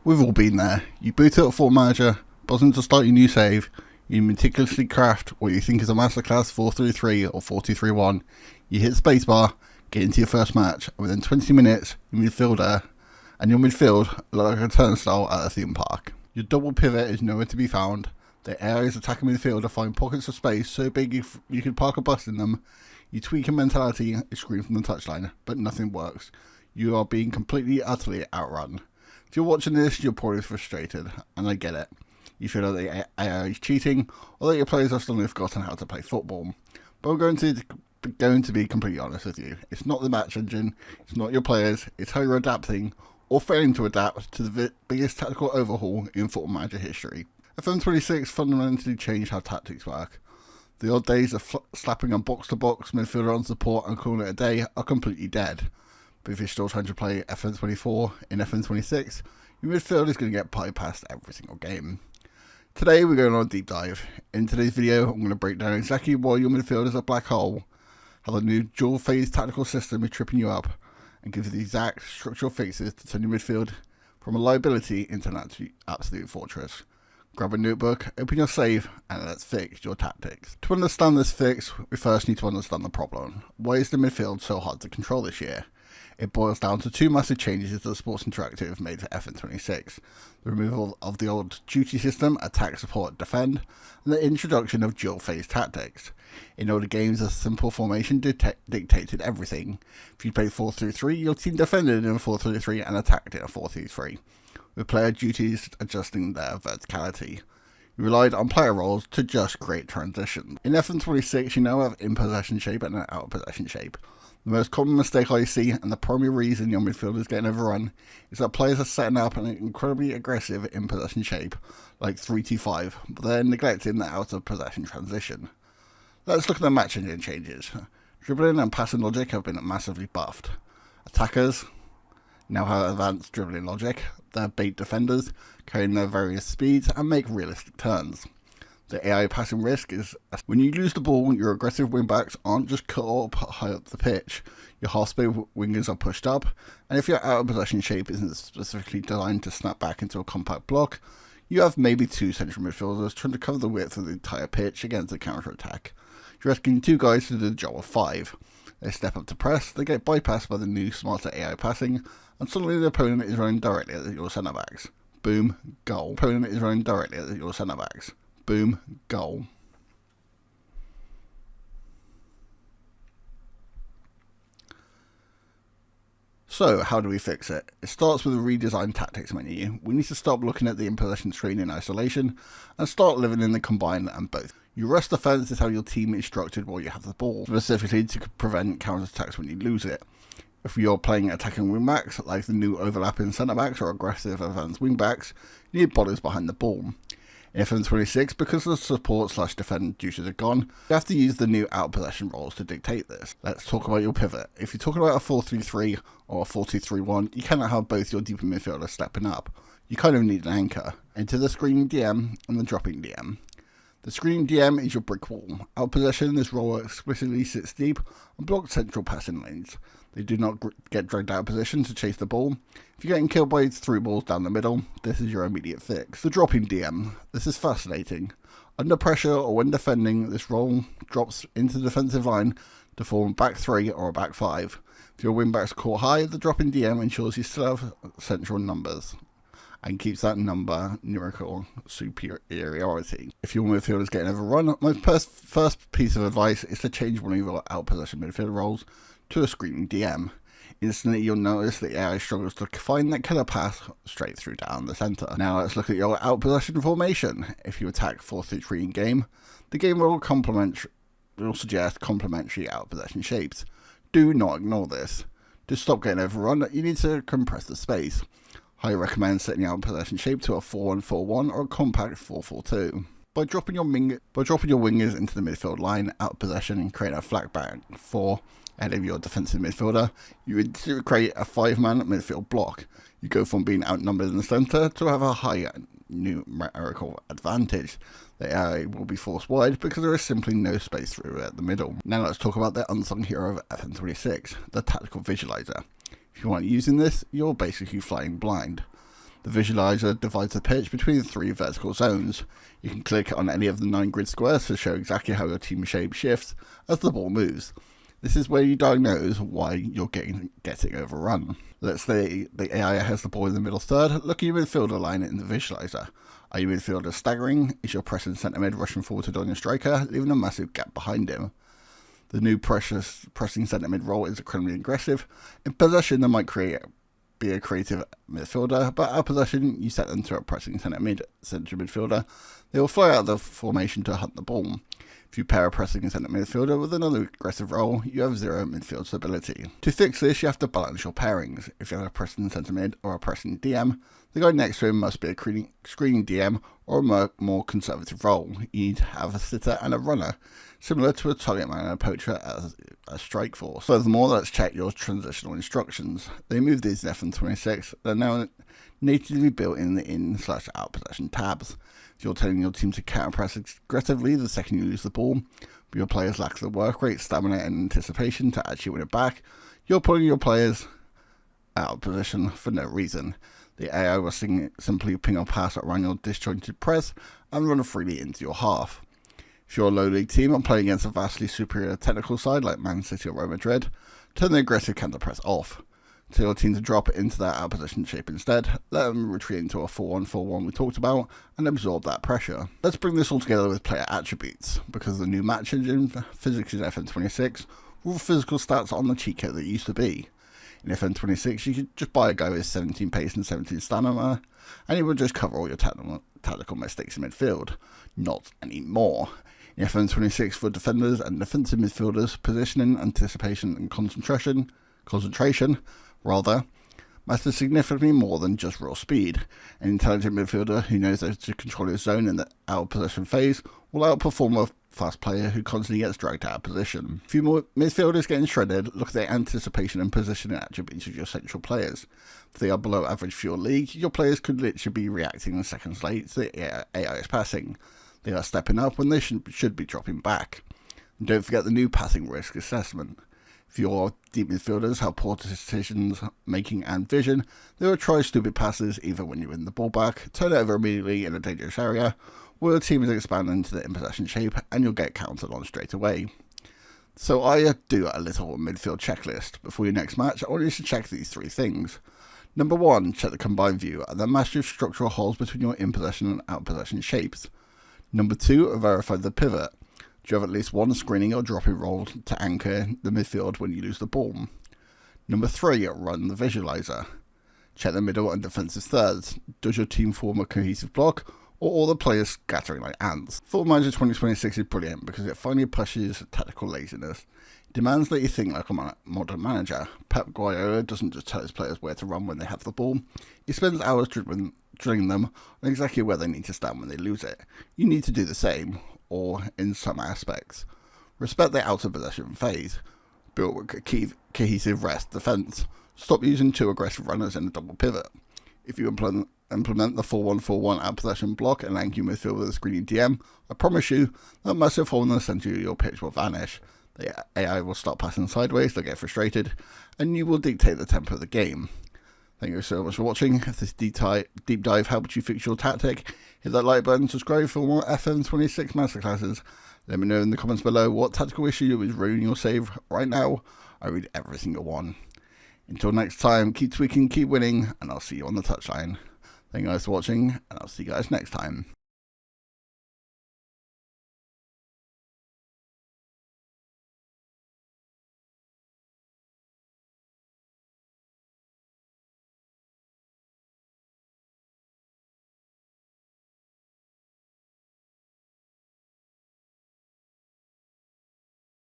We've all been there. You boot up Football Manager, buzzing to start your new save, you meticulously craft what you think is a masterclass 4-3-3 or 4-2-3-1, you hit spacebar, get into your first match, and within 20 minutes, your midfield look like a turnstile at a theme park. Your double pivot is nowhere to be found. The area's attacking midfielder find pockets of space so big you could park a bus in them. You tweak a mentality, you scream from the touchline, but nothing works. You are being completely, utterly outrun. If you're watching this, you're probably frustrated, and I get it. You feel that the AI is cheating, or that your players have suddenly forgotten how to play football. But I'm going to be completely honest with you. It's not the match engine, it's not your players, it's how you're adapting, or failing to adapt, to the biggest tactical overhaul in Football Manager history. FM26 fundamentally changed how tactics work. The odd days of slapping a box-to-box midfielder on support and calling it a day are completely dead. But if you're still trying to play FM24 in FM26, your midfield is going to get bypassed every single game. Today we're going on a deep dive. In today's video I'm going to break down exactly why your midfield is a black hole, how the new dual phase tactical system is tripping you up, and give you the exact structural fixes to turn your midfield from a liability into an absolute fortress. Grab a notebook, open your save, and let's fix your tactics. To understand this fix, we first need to understand the problem. Why is the midfield so hard to control this year? It boils down to two massive changes that Sports Interactive made for FM26. The removal of the old duty system, attack, support, defend, and the introduction of dual phase tactics. In older games, a simple formation dictated everything. If you played 4-3-3, your team defended in a 4-3-3 and attacked in a 4-3-3. With player duties adjusting their verticality. You relied on player roles to just create transitions. In FM26, you now have in-possession shape and an out-of-possession shape. The most common mistake I see, and the primary reason your midfield is getting overrun, is that players are setting up an incredibly aggressive in-possession shape, like 3-2-5, but they're neglecting the out-of-possession transition. Let's look at the match engine changes. Dribbling and passing logic have been massively buffed. Attackers now have advanced dribbling logic. They're bait defenders, carrying their various speeds and make realistic turns. The AI passing risk is when you lose the ball, your aggressive wingbacks aren't just cut up high up the pitch. Your half-space wingers are pushed up, and if your out-of-possession shape isn't specifically designed to snap back into a compact block, you have maybe two central midfielders trying to cover the width of the entire pitch against a counter-attack. You're asking two guys to do the job of five. They step up to press, they get bypassed by the new smarter AI passing, and suddenly the opponent is running directly at your centre-backs. Boom, goal. Opponent is running directly at your centre-backs. Boom, goal. So, how do we fix it? It starts with a redesigned tactics menu. We need to stop looking at the in-possession screen in isolation and start living in the combined and both. Your rush defense is how your team is structured while you have the ball, specifically to prevent counter-attacks when you lose it. If you're playing attacking wingbacks, like the new overlapping centre-backs or aggressive advanced wingbacks, you need bodies behind the ball. In FM26, because the support/defend duties are gone, you have to use the new out-possession roles to dictate this. Let's talk about your pivot. If you're talking about a 4-3-3 or a 4-2-3-1, you cannot have both your deeper midfielders stepping up. You kind of need an anchor. Enter the screening DM and the dropping DM. The screening DM is your brick wall. Out possession, this role explicitly sits deep and blocks central passing lanes. They do not get dragged out of position to chase the ball. If you're getting killed by through balls down the middle, this is your immediate fix. The dropping DM. This is fascinating. Under pressure or when defending, this role drops into the defensive line to form a back three or a back five. If your wingbacks caught high, the dropping DM ensures you still have central numbers and keeps that number numerical superiority. If your midfield is getting overrun, my first piece of advice is to change one of your out-possession midfield roles to a screening DM. Instantly you'll notice the AI struggles to find that killer pass straight through down the centre. Now let's look at your out-possession formation. If you attack 4-3-3 in game, the game will suggest complementary out-possession shapes. Do not ignore this. To stop getting overrun, you need to compress the space. I recommend setting your out-possession shape to a 4-1-4-1 or a compact 4-4-2. By dropping your wingers into the midfield line out of possession and creating a flat back four ahead of your defensive midfielder, you would create a 5-man midfield block. You go from being outnumbered in the centre to have a higher numerical advantage. The AI will be forced wide because there is simply no space through at the middle. Now let's talk about the unsung hero of FM26, the tactical visualizer. If you aren't using this, you're basically flying blind. The visualizer divides the pitch between 3 vertical zones. You can click on any of the 9 grid squares to show exactly how your team shape shifts as the ball moves. This is where you diagnose why you're getting overrun. Let's say the AI has the ball in the middle third. Look at your midfielder line in the visualizer. Are your midfielders staggering? Is your pressing centre mid rushing forward on your striker, leaving a massive gap behind him? The new pressing centre mid role is incredibly aggressive. In possession, they might be a creative midfielder, but out of possession, you set them to a pressing central midfielder. They will fly out of the formation to hunt the ball. If you pair a pressing central midfielder with another aggressive role, you have 0 midfield stability. To fix this, you have to balance your pairings. If you have a pressing centre mid or a pressing DM, the guy next to him must be a screening DM or a more conservative role. You need to have a sitter and a runner, similar to a target man and a poacher as a strike force. Furthermore, let's check your transitional instructions. They moved these in FM26. They're now natively built in the in/out possession tabs. If you're telling your team to counter-press aggressively the second you lose the ball, but your players lack the work rate, stamina and anticipation to actually win it back, you're pulling your players out of position for no reason. The AI will simply ping a pass around your disjointed press and run freely into your half. If you're a low league team and playing against a vastly superior technical side like Man City or Real Madrid, turn the aggressive counter press off. Tell your team to drop into that out position shape instead, let them retreat into a 4-1-4-1 we talked about, and absorb that pressure. Let's bring this all together with player attributes. Because the new match engine physics in FM26, all the physical stats on the cheat code that used to be. In FM26, you could just buy a guy with 17 pace and 17 stamina, and he would just cover all your tactical mistakes in midfield. Not anymore. In FM26, for defenders and defensive midfielders, positioning, anticipation, and concentration matters significantly more than just raw speed. An intelligent midfielder who knows how to control his zone in the out of possession phase will outperform a fast player who constantly gets dragged out of position. If your midfielders getting shredded, look at the anticipation and positioning attributes of your central players. If they are below average for your league, your players could literally be reacting seconds late to the AI is passing. They are stepping up when they should be dropping back. And don't forget the new passing risk assessment. If your deep midfielders have poor decisions making and vision, they will try stupid passes either when you win the ball back, turn it over immediately in a dangerous area, or the team is expanding into the in-possession shape and you'll get counted on straight away. So I do a little midfield checklist. Before your next match, I want you to check these 3 things. Number 1, check the combined view and the massive structural holes between your in-possession and out-possession shapes. Number 2, verify the pivot. Do you have at least one screening or dropping role to anchor the midfield when you lose the ball? Number 3, run the visualizer. Check the middle and defensive thirds. Does your team form a cohesive block, or all the players scattering like ants? Football Manager 2026 is brilliant because it finally pushes tactical laziness. It demands that you think like a modern manager. Pep Guardiola doesn't just tell his players where to run when they have the ball. He spends hours drilling them on exactly where they need to stand when they lose it. You need to do the same, or in some aspects. Respect the out of possession phase. Build a cohesive rest defence. Stop using 2 aggressive runners in a double pivot. If you implement the 4-1-4-1 out possession block and anchor your midfield with a screening DM, I promise you that massive hole in the centre of your pitch will vanish. The AI will start passing sideways, they'll get frustrated, and you will dictate the tempo of the game. Thank you so much for watching. If this deep dive helped you fix your tactic, hit that like button, subscribe for more FM26 masterclasses. Let me know in the comments below what tactical issue is ruining your save right now. I read every single one. Until next time, keep tweaking, keep winning, and I'll see you on the touchline. Thank you guys for watching, and I'll see you guys next time.